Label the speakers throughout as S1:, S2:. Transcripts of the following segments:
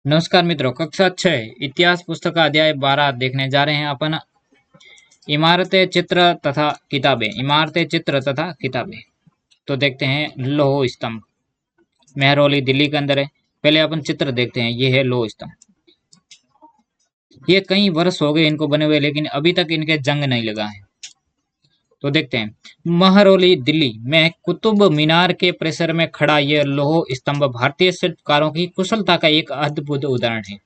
S1: नमस्कार मित्रों, कक्षा 6 इतिहास पुस्तक का अध्याय 12 देखने जा रहे हैं अपन। इमारतें, चित्र तथा किताबें। इमारतें, चित्र तथा किताबें। तो देखते हैं लौह स्तंभ। मेहरौली दिल्ली के अंदर है। पहले अपन चित्र देखते हैं। ये है लौह स्तंभ। ये कई वर्ष हो गए इनको बने हुए, लेकिन अभी तक इनके जंग नहीं लगा है। तो देखते हैं। महरौली दिल्ली में कुतुब मीनार के परिसर में खड़ा यह लौह स्तंभ भारतीय शिल्पकारों की कुशलता का एक अद्भुत उदाहरण है।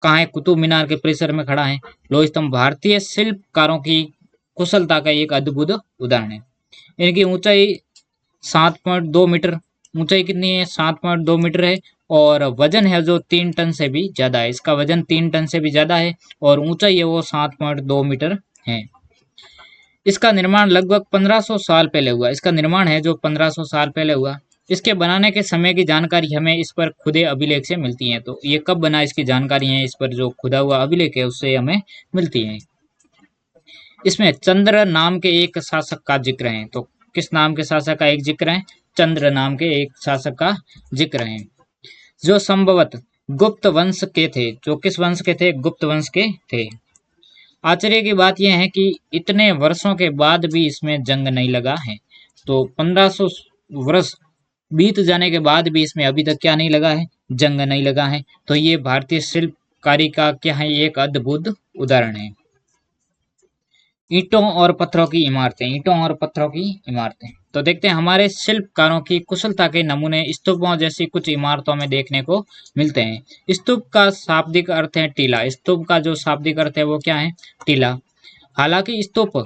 S1: कहाँ है? कुतुब मीनार के परिसर में खड़ा है। लौह स्तंभ भारतीय शिल्पकारों की कुशलता का एक अद्भुत उदाहरण है। इनकी ऊंचाई 7.2 मीटर। ऊंचाई कितनी है? 7.2 मीटर है। और वजन है जो 3 टन से भी ज्यादा है। इसका वजन 3 टन से भी ज्यादा है और ऊंचाई है वो 7.2 मीटर है। इसका निर्माण लगभग 1500 साल पहले हुआ। इसका निर्माण है जो 1500 साल पहले हुआ। इसके बनाने के समय की जानकारी हमें इस पर खुदे अभिलेख से मिलती है। तो ये कब बना इसकी जानकारी है, इस पर जो खुदा हुआ अभिलेख है उससे हमें मिलती है। इसमें चंद्र नाम के एक शासक का जिक्र है। तो किस नाम के शासक का एक जिक्र है? चंद्र नाम के एक शासक का जिक्र है, जो संभवत गुप्त वंश के थे। जो किस वंश के थे? गुप्त वंश के थे। आश्चर्य की बात यह है कि इतने वर्षों के बाद भी इसमें जंग नहीं लगा है। तो 1500 वर्ष बीत जाने के बाद भी इसमें अभी तक क्या नहीं लगा है? जंग नहीं लगा है। तो ये भारतीय शिल्पकारी का क्या है? एक अद्भुत उदाहरण है। ईंटों और पत्थरों की इमारतें। ईंटों और पत्थरों की इमारतें। तो देखते हैं हमारे शिल्पकारों की कुशलता के नमूने स्तूपों जैसी कुछ इमारतों में देखने को मिलते हैं। स्तूप का शाब्दिक अर्थ है टीला। स्तूप का जो शाब्दिक अर्थ है वो क्या है? टीला। हालांकि स्तूप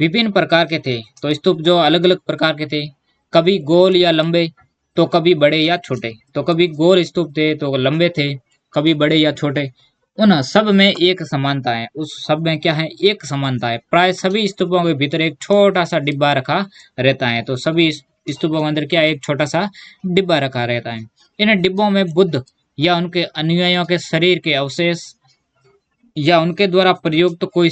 S1: विभिन्न प्रकार के थे। तो स्तूप जो अलग अलग प्रकार के थे, कभी गोल या लंबे, तो कभी बड़े या छोटे। तो कभी गोल स्तूप थे तो लंबे थे, कभी बड़े या छोटे। उन सब में एक समानता है। उस सब में क्या है? एक समानता है। प्राय सभी स्तूपों के भीतर एक छोटा सा डिब्बा रखा रहता है। तो सभी स्तूपों के अंदर क्या? एक छोटा सा डिब्बा रखा रहता है। इन डिब्बों में बुद्ध या उनके अनुयायियों के शरीर के अवशेष या उनके द्वारा प्रयुक्त कोई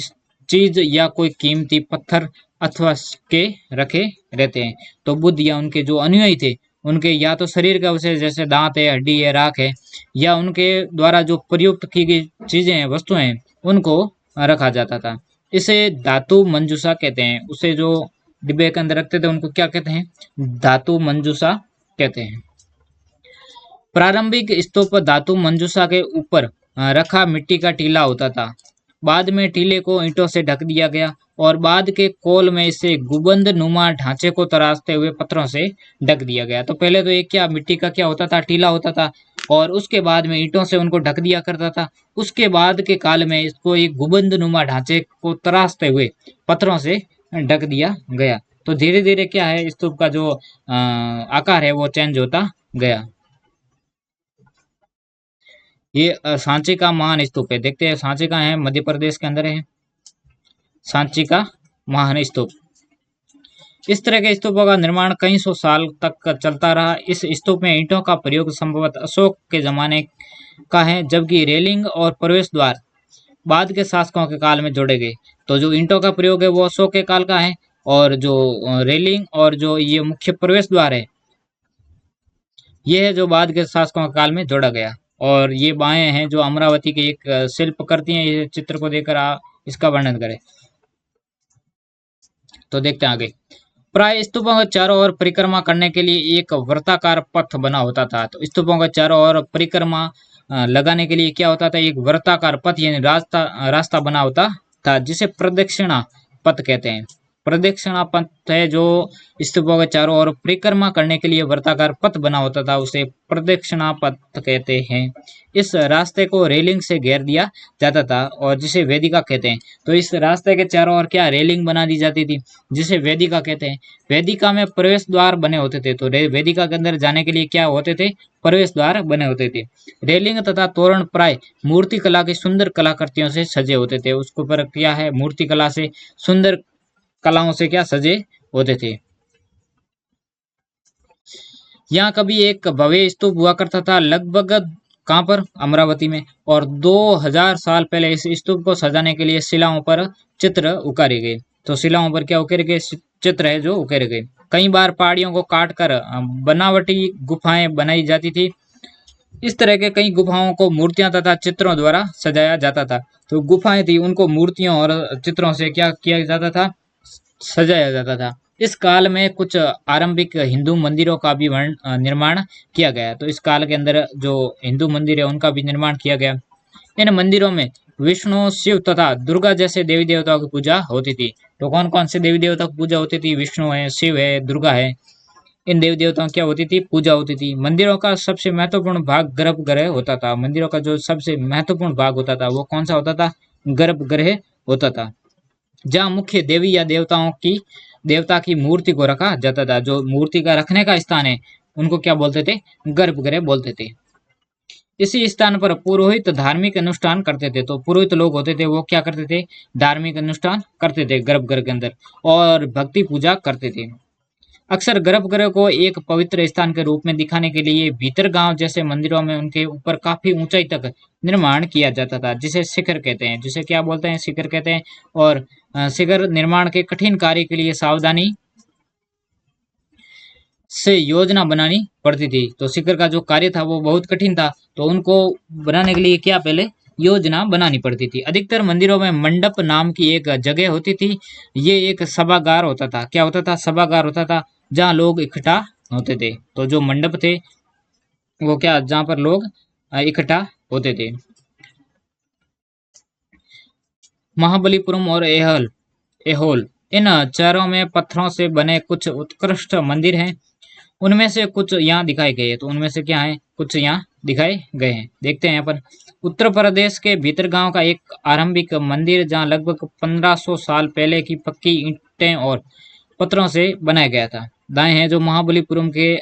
S1: चीज या कोई कीमती पत्थर अथवा सिक्के रखे रहते हैं। तो बुद्ध या उनके जो अनुयायी थे, उनके या तो शरीर के अवशेष जैसे दांत है, हड्डी है, राख है, या उनके द्वारा जो प्रयुक्त की गई चीजें हैं, वस्तुएं हैं, उनको रखा जाता था। इसे धातु मंजूषा कहते हैं। उसे जो डिब्बे के अंदर रखते थे उनको क्या कहते हैं? धातु मंजूषा कहते हैं। प्रारंभिक स्तूप धातु मंजूषा के ऊपर रखा मिट्टी का टीला होता था। बाद में टीले को ईंटों से ढक दिया गया और बाद के कोल में इसे गुंबद नुमा ढांचे को तराशते हुए पत्थरों से ढक दिया गया। तो पहले तो एक क्या मिट्टी का क्या होता था? टीला होता था, और उसके बाद में ईंटों से उनको ढक दिया करता था। उसके बाद के काल में इसको एक गुंबद नुमा ढांचे को तराशते हुए पत्थरों से ढक दिया गया। तो धीरे धीरे क्या है? स्तूप का जो आकार है वो चेंज होता गया। ये सांची का महान स्तूप है। देखते हैं सांची का है, मध्य प्रदेश के अंदर है सांची का महान स्तूप। इस तरह के स्तूपों का निर्माण कई सौ साल तक चलता रहा। इस स्तूप में ईंटों का प्रयोग संभवतः अशोक के जमाने का है, जबकि रेलिंग और प्रवेश द्वार बाद के शासकों के काल में जोड़े गए। तो जो ईंटों का प्रयोग है वो अशोक के काल का है, और जो रेलिंग और जो ये मुख्य प्रवेश द्वार है, ये है जो बाद के शासकों के काल में जोड़ा गया। और ये बाएं हैं जो अमरावती के एक शिल्प करती हैं। ये चित्र को देखकर इसका वर्णन करें। तो देखते हैं आगे। प्राय स्तूपों के चारों ओर परिक्रमा करने के लिए एक वृत्ताकार पथ बना होता था। तो स्तूपों के चारों ओर परिक्रमा लगाने के लिए क्या होता था? एक वृत्ताकार पथ यानी रास्ता बना होता था, जिसे प्रदक्षिणा पथ कहते हैं। प्रदक्षिणा पथ है जो स्तूपों के चारों ओर परिक्रमा करने के लिए वृत्ताकार पथ बना होता था, उसे प्रदक्षिणा पथ कहते हैं। इस रास्ते को रेलिंग से घेर दिया जाता था और जिसे वेदिका कहते हैं। तो इस रास्ते के चारों ओर क्या रेलिंग बना दी जाती थी, जिसे वेदिका कहते हैं। वेदिका में प्रवेश द्वार बने होते थे। तो वेदिका के अंदर जाने के लिए क्या होते थे? प्रवेश द्वार बने होते थे। रेलिंग तथा तोरण प्राय मूर्ति कला की सुंदर कलाकृतियों से सजे होते थे। उसके ऊपर क्या है? मूर्ति कला से, सुंदर कलाओं से क्या सजे होते थे। यहाँ कभी एक भव्य स्तूप हुआ करता था, लगभग कहाँ पर? अमरावती में। और 2000 साल पहले इस स्तूप को सजाने के लिए शिलाओं पर चित्र उकेरे गए। तो शिलाओं पर क्या उकेरे गए? चित्र है जो उकेरे गए। कई बार पहाड़ियों को काट कर बनावटी गुफाएं बनाई जाती थी। इस तरह के कई गुफाओं को मूर्तियां तथा चित्रों द्वारा सजाया जाता था। तो गुफाएं थी उनको मूर्तियों और चित्रों से क्या किया जाता था, सजाया जाता था। इस काल में कुछ आरंभिक हिंदू मंदिरों का भी निर्माण किया गया। तो इस काल के अंदर जो हिंदू मंदिर है उनका भी निर्माण किया गया। इन मंदिरों में विष्णु, शिव तथा दुर्गा जैसे देवी देवताओं की पूजा होती थी। तो कौन कौन से देवी देवताओं की पूजा होती थी? विष्णु है, शिव है, दुर्गा है। इन देवी देवताओं की क्या होती थी? पूजा होती थी। मंदिरों का सबसे महत्वपूर्ण भाग गर्भगृह होता था। मंदिरों का जो सबसे महत्वपूर्ण भाग होता था वो कौन सा होता था? गर्भगृह होता था, जहाँ मुख्य देवी या देवता की मूर्ति को रखा जाता था। जो मूर्ति का रखने का स्थान है उनको क्या बोलते थे? गर्भगृह बोलते थे। इसी स्थान पर पुरोहित धार्मिक अनुष्ठान करते थे। तो पुरोहित लोग होते थे वो क्या करते थे? धार्मिक अनुष्ठान करते थे गर्भगृह के अंदर और भक्ति पूजा करते थे। अक्सर गर्भगृह को एक पवित्र स्थान के रूप में दिखाने के लिए भीतर गांव जैसे मंदिरों में उनके ऊपर काफी ऊंचाई तक निर्माण किया जाता था, जिसे शिखर कहते हैं। जिसे क्या बोलते हैं? शिखर कहते हैं। और शिखर निर्माण के कठिन कार्य के लिए सावधानी से योजना बनानी पड़ती थी। तो शिखर का जो कार्य था वो बहुत कठिन था, तो उनको बनाने के लिए क्या पहले योजना बनानी पड़ती थी। अधिकतर मंदिरों में मंडप नाम की एक जगह होती थी। ये एक सभागार होता था। क्या होता था? सभागार होता था, जहाँ लोग इकट्ठा होते थे। तो जो मंडप थे वो क्या, जहाँ पर लोग इकट्ठा होते थे। महाबलीपुरम और एहोल इन शहरों में पत्थरों से बने कुछ उत्कृष्ट मंदिर हैं। उनमें से कुछ यहाँ दिखाए गए हैं। तो उनमें से क्या है? कुछ यहाँ दिखाए गए हैं। देखते हैं यहाँ पर। उत्तर प्रदेश के भीतर गांव का एक आरंभिक मंदिर, जहाँ लगभग 1500 साल पहले की पक्की ईंटें और पत्थरों से बनाया गया था। दाएं हैं जो महाबलीपुरम के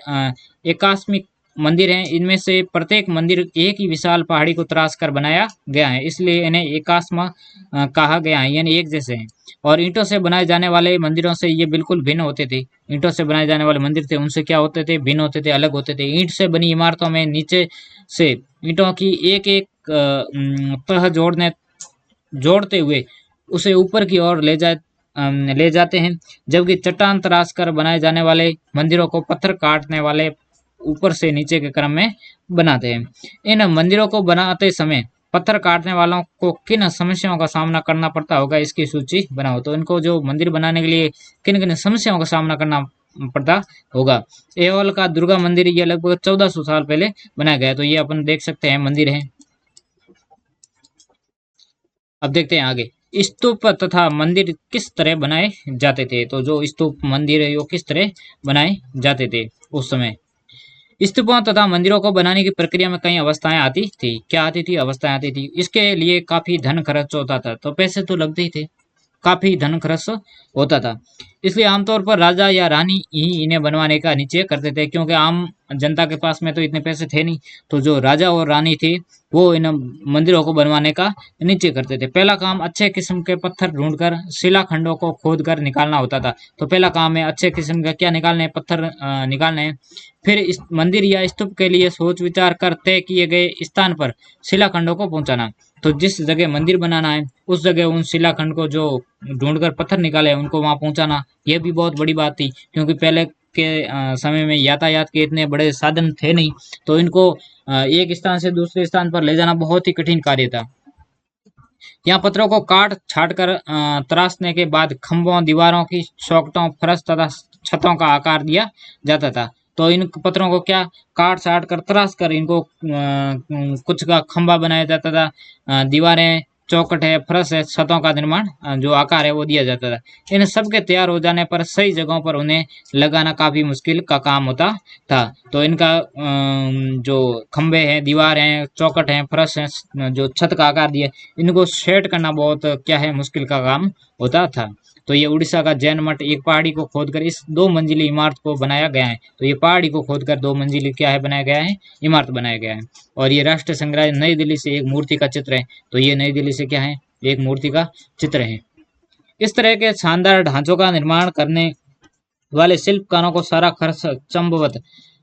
S1: एकास्मिक मंदिर हैं। इनमें से प्रत्येक मंदिर एक ही विशाल पहाड़ी को तराश कर बनाया गया है, इसलिए इन्हें एकास्मा कहा गया है, यानी एक जैसे हैं। और ईंटों से बनाए जाने वाले मंदिरों से ये बिल्कुल भिन्न होते थे। ईंटों से बनाए जाने वाले मंदिर थे उनसे क्या होते थे? भिन्न होते थे, अलग होते थे। ईंट से बनी इमारतों में नीचे से ईंटों की एक एक तह जोड़ते हुए उसे ऊपर की ओर ले जाते हैं, जबकि चट्टान तराश कर बनाए जाने वाले मंदिरों को पत्थर काटने वाले ऊपर से नीचे के क्रम में बनाते हैं। इन मंदिरों को बनाते समय पत्थर काटने वालों को किन समस्याओं का सामना करना पड़ता होगा, इसकी सूची बनाओ। तो इनको जो मंदिर बनाने के लिए किन किन समस्याओं का सामना करना पड़ता होगा। एहोल का दुर्गा मंदिर ये लगभग 1400 साल पहले बनाया गया। तो ये अपन देख सकते हैं मंदिर है। अब देखते हैं आगे। स्तूप तथा मंदिर किस तरह बनाए जाते थे? तो जो स्तूप मंदिर है वो किस तरह बनाए जाते थे उस समय? स्तूपों तथा मंदिरों को बनाने की प्रक्रिया में कई अवस्थाएं आती थी। क्या आती थी? अवस्थाएं आती थी। इसके लिए काफी धन खर्च होता था। तो पैसे तो लगते ही थे, काफी धन खर्च होता था। इसलिए आमतौर पर राजा या रानी ही इन्हें बनवाने का निश्चय करते थे, क्योंकि आम जनता के पास में तो इतने पैसे थे नहीं। तो जो राजा और रानी थे वो इन मंदिरों को बनवाने का निश्चय करते थे। पहला काम अच्छे किस्म के पत्थर ढूंढकर शिलाखंडों को खोद कर निकालना होता था। तो पहला काम है अच्छे किस्म का क्या निकालने हैं? पत्थर निकालने हैं। फिर इस मंदिर या स्तूप के लिए सोच विचार कर तय किए गए स्थान पर शिलाखंडों को पहुंचाना। तो जिस जगह मंदिर बनाना है उस जगह उन शिलाखंड को जो ढूंढकर पत्थर निकाले उनको वहां पहुंचाना, यह भी बहुत बड़ी बात थी, क्योंकि पहले के समय में यातायात के इतने बड़े साधन थे नहीं। तो इनको एक स्थान से दूसरे स्थान पर ले जाना बहुत ही कठिन कार्य था। यहाँ पत्थरों को काट छाट कर तराशने के बाद खंभों, दीवारों की चौखटों, फर्श तथा छतों का आकार दिया जाता था। तो इन पत्थरों को क्या काट छाट कर तराश कर इनको कुछ का खंभा बनाया जाता था। दीवारें, चौखट है, फर्श है, छतों का निर्माण जो आकार है वो दिया जाता था। इन सब के तैयार हो जाने पर सही जगहों पर उन्हें लगाना काफी मुश्किल का काम होता था। तो इनका जो खंभे हैं, दीवार हैं, चौखट हैं, फर्श है, जो छत का आकार दिया, इनको सेट करना बहुत क्या है, मुश्किल का काम होता था। तो ये उड़ीसा का जैन मठ एक पहाड़ी को खोदकर इस 2 मंजिली इमारत को बनाया गया है। तो ये पहाड़ी को खोदकर 2 मंजिली क्या है बनाया गया है? इमारत बनाया गया है। और ये राष्ट्रीय संग्रहालय नई दिल्ली से एक मूर्ति का चित्र है। तो ये नई दिल्ली से क्या है? एक मूर्ति का चित्र है। इस तरह के शानदार ढांचों का निर्माण करने वाले शिल्पकारों को सारा खर्च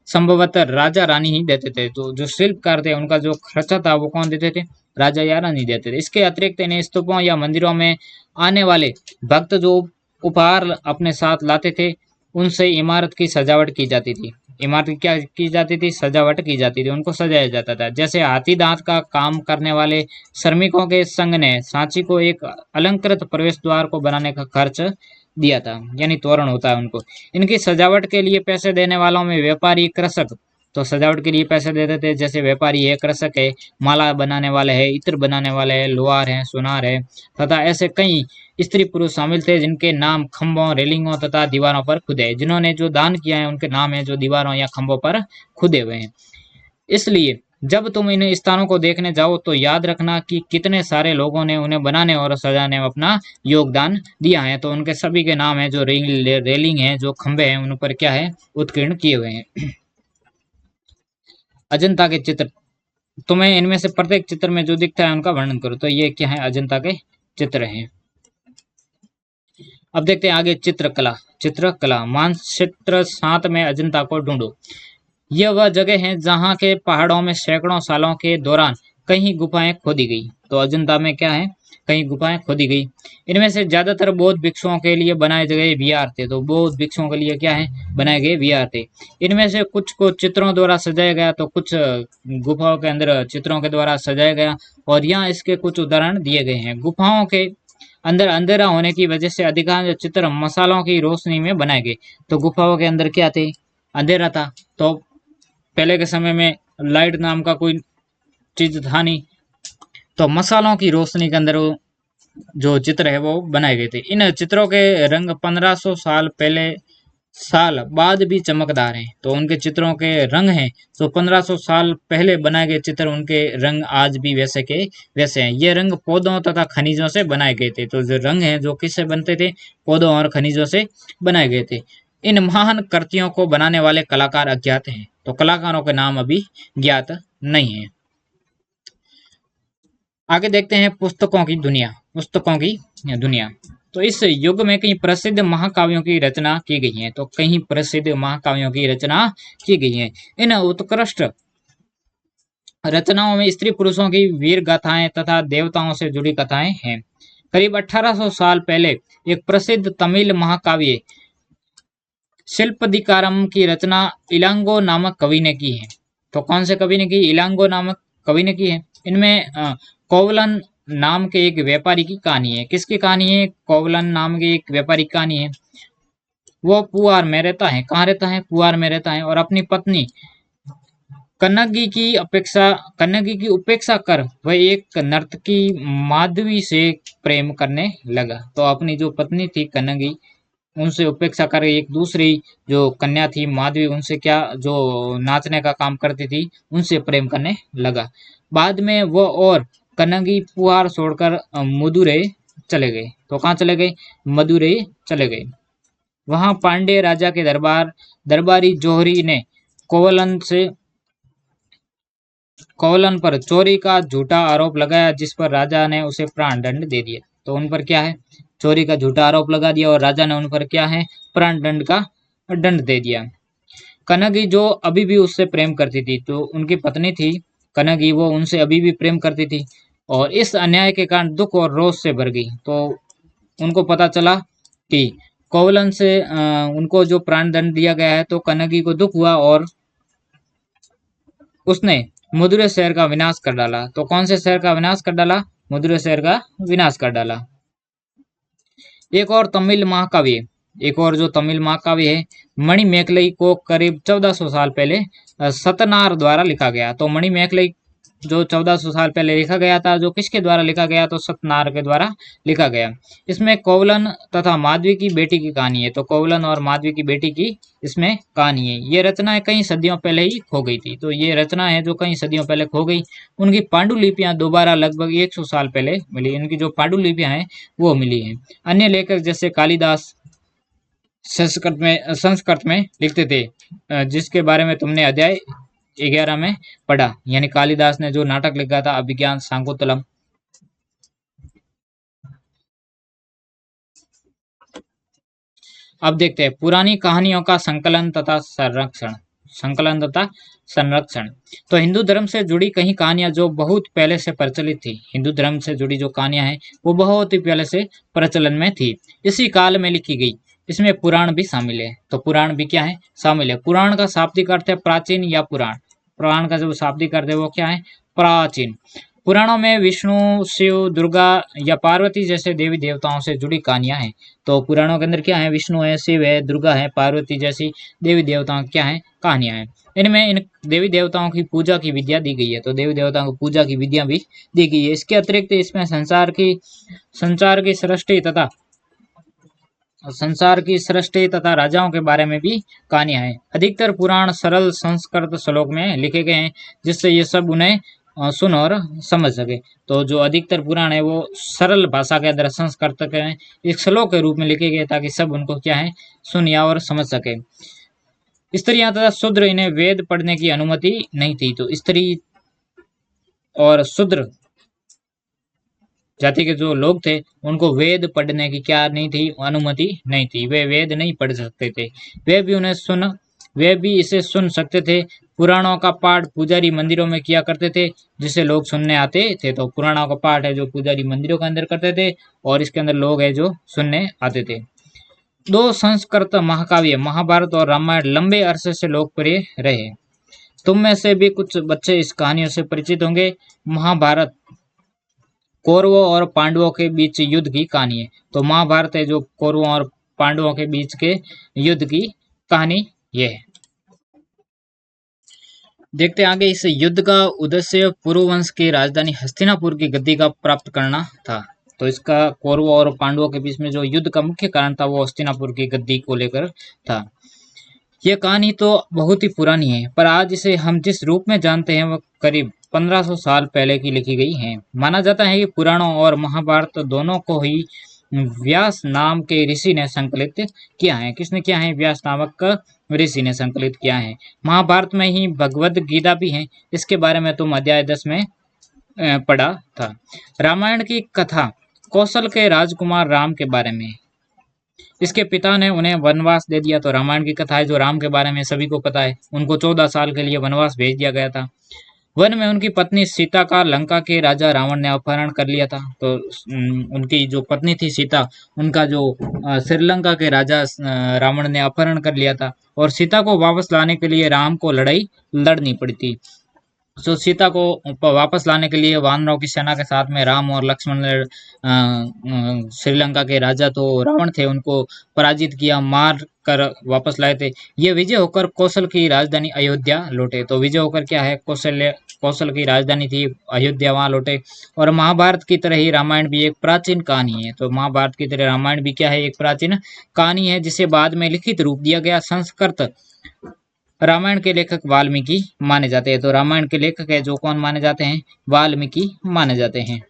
S1: संभवतः राजा रानी ही देते थे। तो जो शिल्पकार थे उनका जो खर्चा था वो कौन देते थे? राजा या रानी देते थे। इसके अतिरिक्त इन्हें स्तूपों या मंदिरों में आने वाले भक्त जो उपहार अपने साथ लाते थे उनसे इमारत की सजावट की जाती थी। इमारत की क्या की जाती थी, सजावट की जाती थी, उनको सजाया जाता था। जैसे हाथी दांत का काम करने वाले श्रमिकों के संघ ने सांची को एक अलंकृत प्रवेश द्वार को बनाने का खर्च दिया था, यानी तोरण होता है उनको। इनकी सजावट के लिए पैसे देने वालों में व्यापारी, कृषक, तो सजावट के लिए पैसे देते थे, जैसे व्यापारी है, कृषक है, माला बनाने वाले हैं, इत्र बनाने वाले हैं, लोहार हैं, सुनार है, तथा ऐसे कई स्त्री पुरुष शामिल थे जिनके नाम खंभों, रेलिंगों तथा दीवारों पर खुदे हैं। जिन्होंने जो दान किया है उनके नाम है जो दीवारों या खंभों पर खुदे हुए हैं। इसलिए जब तुम इन स्थानों को देखने जाओ तो याद रखना कि कितने सारे लोगों ने उन्हें बनाने और सजाने में अपना योगदान दिया है। तो उनके सभी के नाम है, जो रेलिंग है, जो खंभे हैं, उन पर क्या है, उत्कीर्ण किए हुए हैं। अजंता के चित्र, तो मैं इनमें से प्रत्येक चित्र में जो दिखता है उनका वर्णन करूँ। तो ये क्या है, अजंता के चित्र हैं। अब देखते हैं आगे चित्रकला। चित्रकला, मानचित्र 7 में अजंता को ढूंढो। यह वह जगह है जहाँ के पहाड़ों में सैकड़ों सालों के दौरान कहीं गुफाएं खोदी गई। तो अजंता में क्या है, कहीं गुफाएं खोदी गई। इनमें से ज्यादातर बौद्ध भिक्षुओं के लिए बनाए गए विहार थे। तो बौद्ध भिक्षुओं के लिए क्या है, बनाए गए विहार थे। इनमें से कुछ को चित्रों द्वारा सजाया गया, तो कुछ गुफाओं के अंदर चित्रों के द्वारा सजाया गया। और यहाँ इसके कुछ उदाहरण दिए गए हैं। गुफाओं के अंदर अंधेरा होने की वजह से अधिकांश चित्र मसालों की रोशनी में बनाए गए। तो गुफाओं के अंदर क्या थे, अंधेरा था। तो पहले के समय में लाइट नाम का कोई चीज था नहीं, तो मसालों की रोशनी के अंदर जो चित्र है वो बनाए गए थे। इन चित्रों के रंग 1500 साल बाद भी चमकदार हैं। तो उनके चित्रों के रंग हैं तो 1500 साल पहले बनाए गए चित्र, उनके रंग आज भी वैसे के वैसे हैं। ये रंग पौधों तथा खनिजों से बनाए गए थे। तो जो रंग हैं जो किससे बनते थे, पौधों और खनिजों से बनाए गए थे। इन महान कृतियों को बनाने वाले कलाकार अज्ञात हैं। तो कलाकारों के नाम अभी ज्ञात नहीं है। आगे देखते हैं पुस्तकों की दुनिया। पुस्तकों की दुनिया, तो इस युग में कई प्रसिद्ध महाकाव्यों की रचना की गई है। तो कई प्रसिद्ध महाकाव्यों की रचना की गई है। इन उत्कृष्ट रचनाओं में स्त्री पुरुषों की वीर गाथाएं तथा देवताओं से जुड़ी कथाएं हैं। करीब 1800 साल पहले एक प्रसिद्ध तमिल महाकाव्य शिल्पदिकारम की रचना इलांगो नामक कवि ने की है। तो कौन से कवि ने की, इलांगो नामक कवि ने की है। इनमें कोवलन नाम के एक व्यापारी की कहानी है। किसकी कहानी है, कोवलन नाम के एक व्यापारी की कहानी है। वो पुआर में रहता है। कहाँ रहता है, पुआर में रहता है, और अपनी पत्नी कन्नगी की उपेक्षा कर वह एक नर्तकी माधवी से प्रेम करने लगा। तो अपनी जो पत्नी थी कन्नगी, उनसे उपेक्षा कर एक दूसरी जो कन्या थी माधवी, उनसे क्या, जो नाचने का काम करती थी, उनसे प्रेम करने लगा। बाद में वो और कन्नगी पुआर छोड़कर मदुरै चले गए। तो कहाँ चले गए, मदुरै चले गए। वहां पांड्य राजा के दरबारी जोहरी ने कोवलन पर चोरी का झूठा आरोप लगाया, जिस पर राजा ने उसे प्राण दंड दे दिया। तो उन पर क्या है, चोरी का झूठा आरोप लगा दिया और राजा ने उन पर क्या है, प्राण दंड का दंड दे दिया। कन्नगी जो अभी भी उससे प्रेम करती थी, तो उनकी पत्नी थी कन्नगी, वो उनसे अभी भी प्रेम करती थी और इस अन्याय के कारण दुख और रोष से भर गई। तो उनको पता चला कि कोवलन से उनको जो प्राण दंड दिया गया है, तो कन्नगी को दुख हुआ और उसने मदुरै शहर का विनाश कर डाला। तो कौन से शहर का विनाश कर डाला, मदुरै शहर का विनाश कर डाला। एक और जो तमिल महाकाव्य है, मणिमेखलाई को करीब 1400 साल पहले सतनार द्वारा लिखा गया। तो मणिमेखलाई जो 1400 साल पहले लिखा गया था, जो किसके द्वारा लिखा गया, तो सतनार के द्वारा लिखा गया। इसमें कोवलन तथा माधवी की बेटी की कहानी है। तो कोवलन और माधवी की बेटी की इसमें कहानी है। ये रचना कई सदियों पहले ही खो गई थी। तो ये रचना है जो कई सदियों पहले खो गई। उनकी पांडुलिपियां दोबारा लगभग 100 साल पहले मिली। इनकी जो पांडुलिपियां हैं वो मिली हैं। अन्य लेखक जैसे कालिदास संस्कृत में लिखते थे, जिसके बारे में तुमने अध्याय 11 में पढ़ा, यानी कालिदास ने जो नाटक लिखा था अभिज्ञान शाकुंतलम। अब देखते हैं पुरानी कहानियों का संकलन तथा संरक्षण। तो हिंदू धर्म से जुड़ी कई कहानियां जो बहुत पहले से प्रचलित थी। हिंदू धर्म से जुड़ी जो कहानियां हैं वो बहुत ही पहले से प्रचलन में थी, इसी काल में लिखी गई। इसमें पुराण भी शामिल है। तो पुराण भी क्या है, शामिल है। पुराण का शाब्दिक अर्थ है प्राचीन या पुराण। पुराण का जो शाब्दिक अर्थ है वो क्या है, प्राचीन। पुराणों में विष्णु, शिव, दुर्गा या पार्वती जैसे देवी देवताओं से जुड़ी कहानियां हैं। तो पुराणों के अंदर क्या है, विष्णु है, शिव है, दुर्गा है, पार्वती जैसी देवी देवताओं की क्या है, कहानियां हैं। इनमें इन देवी देवताओं की पूजा की विद्या दी गई है। तो देवी देवताओं को पूजा की विद्या भी दी गई है। इसके अतिरिक्त इसमें संसार की सृष्टि तथा राजाओं के बारे में भी कहानियां हैं। अधिकतर पुराण सरल संस्कृत श्लोक में लिखे गए हैं, जिससे ये सब उन्हें सुन और समझ सके। तो जो अधिकतर पुराण है वो सरल भाषा के अंदर संस्कृत के एक श्लोक के रूप में लिखे गए, ताकि सब उनको क्या है, सुन या और समझ सके। स्त्रियां तथा शूद्र इन्हें वेद पढ़ने की अनुमति नहीं थी। तो स्त्री और शूद्र जाति के जो लोग थे उनको वेद पढ़ने की क्या नहीं थी, अनुमति नहीं थी। वे वेद नहीं पढ़ सकते थे। वे भी इसे सुन सकते थे। पुराणों का पाठ पुजारी मंदिरों में किया करते थे, जिसे लोग सुनने आते थे। तो पुराणों का पाठ है जो पुजारी मंदिरों के अंदर करते थे, और इसके अंदर लोग है जो सुनने आते थे। दो संस्कृत महाकाव्य महाभारत और रामायण लंबे अरसे से लोकप्रिय रहे। तुम में से भी कुछ बच्चे इस कहानियों से परिचित होंगे। महाभारत कौरवों और पांडवों के बीच युद्ध की कहानी है। तो महाभारत है जो कौरवों और पांडवों के बीच के युद्ध की कहानी ये है। देखते हैं आगे। इस युद्ध का उद्देश्य पुरुवंश की राजधानी हस्तिनापुर की गद्दी का प्राप्त करना था। तो इसका कौरवों और पांडवों के बीच में जो युद्ध का मुख्य कारण था वो हस्तिनापुर की गद्दी को लेकर था। यह कहानी तो बहुत ही पुरानी है, पर आज इसे हम जिस रूप में जानते हैं वह करीब 1500 साल पहले की लिखी गई है। माना जाता है कि पुराणों और महाभारत दोनों को ही व्यास नाम के ऋषि ने संकलित किया है। किसने किया है, व्यास नामक ऋषि ने संकलित किया है। महाभारत में ही भगवद गीता भी है। इसके बारे में तुम अध्याय 10 में पढ़ा था। रामायण की कथा कौशल के राजकुमार राम के बारे में। इसके पिता ने उन्हें वनवास दे दिया। तो रामायण की कथा है जो राम के बारे में सभी को पता है। उनको 14 साल के लिए वनवास भेज दिया गया था। वन में उनकी पत्नी सीता का लंका के राजा रावण ने अपहरण कर लिया था। तो उनकी जो पत्नी थी सीता, उनका जो श्रीलंका के राजा रावण ने अपहरण कर लिया था, और सीता को वापस लाने के लिए राम को लड़ाई लड़नी पड़ी थी। तो सीता को वापस लाने के लिए वानरों की सेना के साथ में राम और लक्ष्मण ने श्रीलंका के राजा तो रावण थे उनको पराजित किया, मार कर वापस लाए थे। ये विजय होकर कौशल की राजधानी अयोध्या लौटे। तो विजय होकर क्या है, कौशल की राजधानी थी अयोध्या, वहां लौटे। और महाभारत की तरह ही रामायण भी एक प्राचीन कहानी है। तो महाभारत की तरह रामायण भी क्या है, एक प्राचीन कहानी है, जिसे बाद में लिखित रूप दिया गया। संस्कृत रामायण के लेखक वाल्मीकि माने जाते हैं। तो रामायण के लेखक है जो कौन माने जाते हैं, वाल्मीकि माने जाते हैं।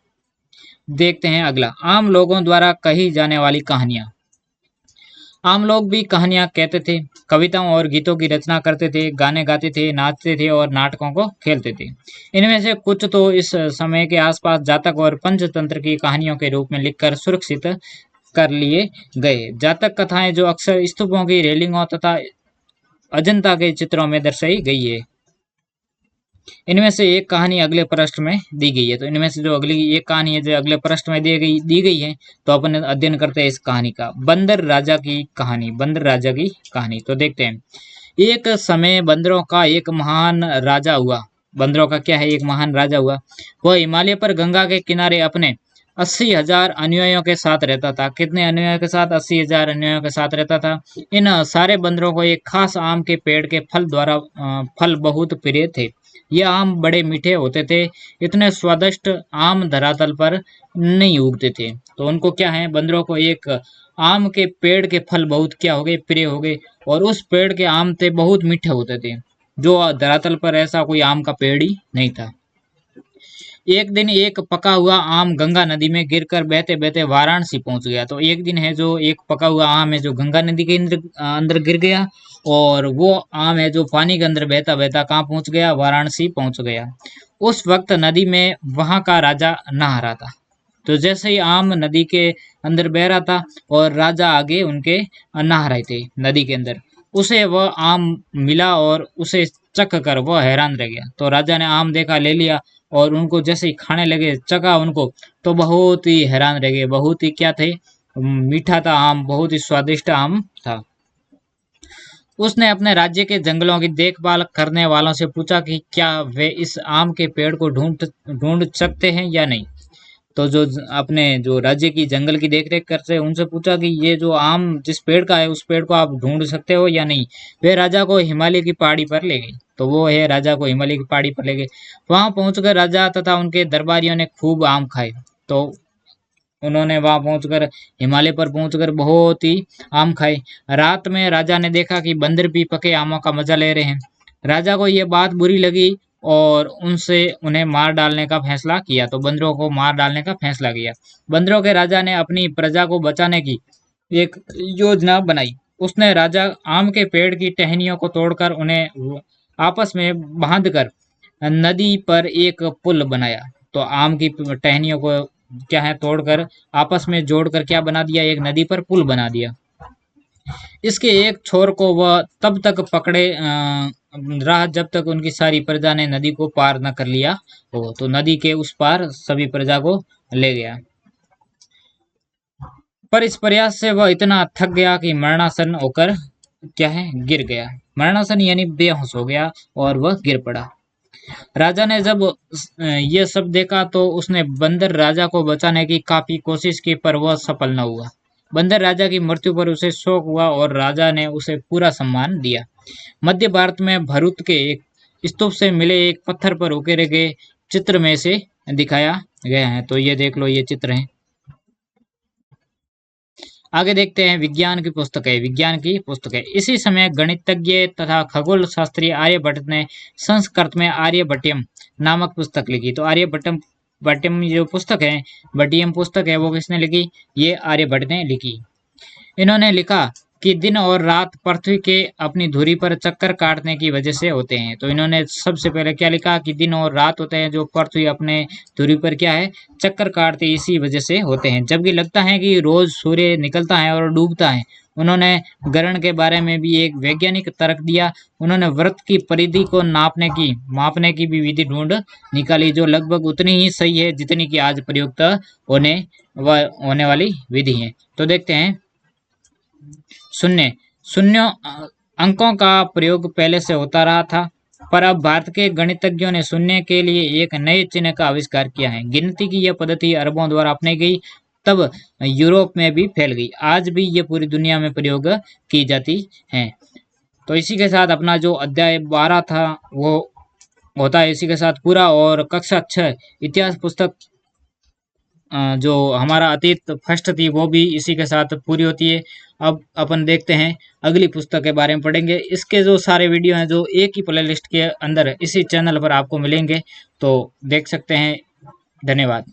S1: देखते हैं अगला, आम लोगों द्वारा कही जाने वाली कहानियां। आम लोग भी कहानियां कहते थे, कविताओं और गीतों की रचना करते थे, गाने गाते थे, नाचते थे और नाटकों को खेलते थे। इनमें से कुछ तो इस समय के आसपास जातक और पंचतंत्र की कहानियों के रूप में लिखकर सुरक्षित कर लिए गए। जातक कथाएं जो अक्सर स्तूपों की रेलिंगों तथा अजंता के चित्रों में दर्शाई गई है। इनमें से एक कहानी अगले पृष्ठ में दी गई है। तो इनमें से जो अगली एक कहानी है जो अगले पृष्ठ में दी गई है, तो अपन अध्ययन करते हैं इस कहानी का। बंदर राजा की कहानी। बंदर राजा की कहानी तो देखते हैं। एक समय बंदरों का एक महान राजा हुआ। बंदरों का क्या है, एक महान राजा हुआ। वह हिमालय पर गंगा के किनारे अपने 80,000 अनुयायियों के साथ रहता था। कितने अनुयायियों के साथ, 80,000 अनुयायियों के साथ रहता था। इन सारे बंदरों को एक खास आम के पेड़ के फल बहुत प्रिय थे। ये आम बड़े मीठे होते थे। इतने स्वादिष्ट आम धरातल पर नहीं उगते थे। तो उनको क्या है, बंदरों को एक आम के पेड़ के फल बहुत क्या हो गए, प्रिय हो गए। और उस पेड़ के आम थे बहुत मीठे होते थे, जो धरातल पर ऐसा कोई आम का पेड़ ही नहीं था। एक दिन एक पका हुआ आम गंगा नदी में गिरकर बहते बहते वाराणसी पहुंच गया। तो एक दिन है जो एक पका हुआ आम है जो गंगा नदी के अंदर गिर गया, और वो आम है जो पानी के अंदर बहता बहता कहाँ पहुंच गया, वाराणसी पहुंच गया। उस वक्त नदी में वहां का राजा नहा रहा था। तो जैसे ही आम नदी के अंदर बह रहा था और राजा आगे उनके नहा रहे थे नदी के अंदर, उसे वह आम मिला और उसे चख कर वह हैरान रह गया। तो राजा ने आम देखा, ले लिया, और उनको जैसे ही खाने लगे, चखा उनको, तो बहुत ही हैरान रह गए, बहुत ही क्या थे, मीठा था आम, बहुत ही स्वादिष्ट आम था। उसने अपने राज्य के जंगलों की देखभाल करने वालों से पूछा कि क्या वे इस आम के पेड़ को ढूंढ ढूंढ सकते हैं या नहीं। तो जो अपने जो राज्य की जंगल की देखरेख करते हैं उनसे पूछा कि ये जो आम जिस पेड़ का है उस पेड़ को आप ढूंढ सकते हो या नहीं। वे राजा को हिमालय की पहाड़ी पर ले गई। तो वो है राजा को हिमालय की पहाड़ी पर ले गए। वहां पहुंचकर राजा तथा उनके दरबारियों ने खूब आम खाए। तो उन्होंने वहां पहुंचकर हिमालय पर पहुंचकर बहुत ही आम खाए। रात में राजा ने देखा कि बंदर भी पके आमों का मजा ले रहे हैं। राजा को यह बात बुरी लगी और उनसे उन्हें मार डालने का फैसला किया। तो बंदरों को मार डालने का फैसला किया। बंदरों के राजा ने अपनी प्रजा को बचाने की एक योजना बनाई। उसने राजा आम के पेड़ की टहनियों को तोड़कर उन्हें आपस में बांधकर नदी पर एक पुल बनाया। तो आम की टहनियों को क्या है तोड़कर आपस में जोड़कर क्या बना दिया, एक नदी पर पुल बना दिया। इसके एक छोर को वह तब तक पकड़े रहा जब तक उनकी सारी प्रजा ने नदी को पार न कर लिया हो। तो नदी के उस पार सभी प्रजा को ले गया। पर इस प्रयास से वह इतना थक गया कि मरणासन होकर क्या है गिर गया। मरणासन यानी बेहोश हो गया और वह गिर पड़ा। राजा ने जब यह सब देखा तो उसने बंदर राजा को बचाने की काफी कोशिश की, पर वह सफल न हुआ। बंदर राजा की मृत्यु पर उसे शोक हुआ और राजा ने उसे पूरा सम्मान दिया। मध्य भारत में भरूच के एक स्तूप से मिले एक पत्थर पर उकेरे गए चित्र में से दिखाया गया है। तो ये देख लो, ये चित्र है। आगे देखते हैं विज्ञान की पुस्तकें। विज्ञान की पुस्तकें इसी समय गणितज्ञ तथा खगोल शास्त्री आर्यभट्ट ने संस्कृत में आर्यभट्टयम नामक पुस्तक लिखी। तो आर्यभट्टम भट्टम जो पुस्तक है, भट्टियम पुस्तक है, वो किसने लिखी? ये आर्यभट्ट ने लिखी। इन्होंने लिखा कि दिन और रात पृथ्वी के अपनी धुरी पर चक्कर काटने की वजह से होते हैं। तो इन्होंने सबसे पहले क्या लिखा कि दिन और रात होते हैं जो पृथ्वी अपने धुरी पर क्या है चक्कर काटते इसी वजह से होते हैं। जबकि लगता है कि रोज सूर्य निकलता है और डूबता है। उन्होंने ग्रहण के बारे में भी एक वैज्ञानिक तर्क दिया। उन्होंने वृत्त की परिधि को मापने की भी विधि ढूंढ निकाली जो लगभग उतनी ही सही है जितनी की आज प्रयुक्त होने वाली विधि है। तो देखते हैं शून्य अंकों का प्रयोग पहले से होता रहा था, पर अब भारत के गणितज्ञों ने शून्य के लिए एक नए चिन्ह का आविष्कार किया है। गिनती की यह पद्धति अरबों द्वारा अपनाई गई, तब यूरोप में भी फैल गई। आज भी ये पूरी दुनिया में प्रयोग की जाती है। तो इसी के साथ अपना जो अध्याय 12 था वो होता है इसी के साथ पूरा। और कक्षा 6 इतिहास पुस्तक जो हमारा अतीत फर्स्ट थी वो भी इसी के साथ पूरी होती है। अब अपन देखते हैं अगली पुस्तक के बारे में पढ़ेंगे। इसके जो सारे वीडियो हैं जो एक ही प्लेलिस्ट के अंदर इसी चैनल पर आपको मिलेंगे, तो देख सकते हैं। धन्यवाद।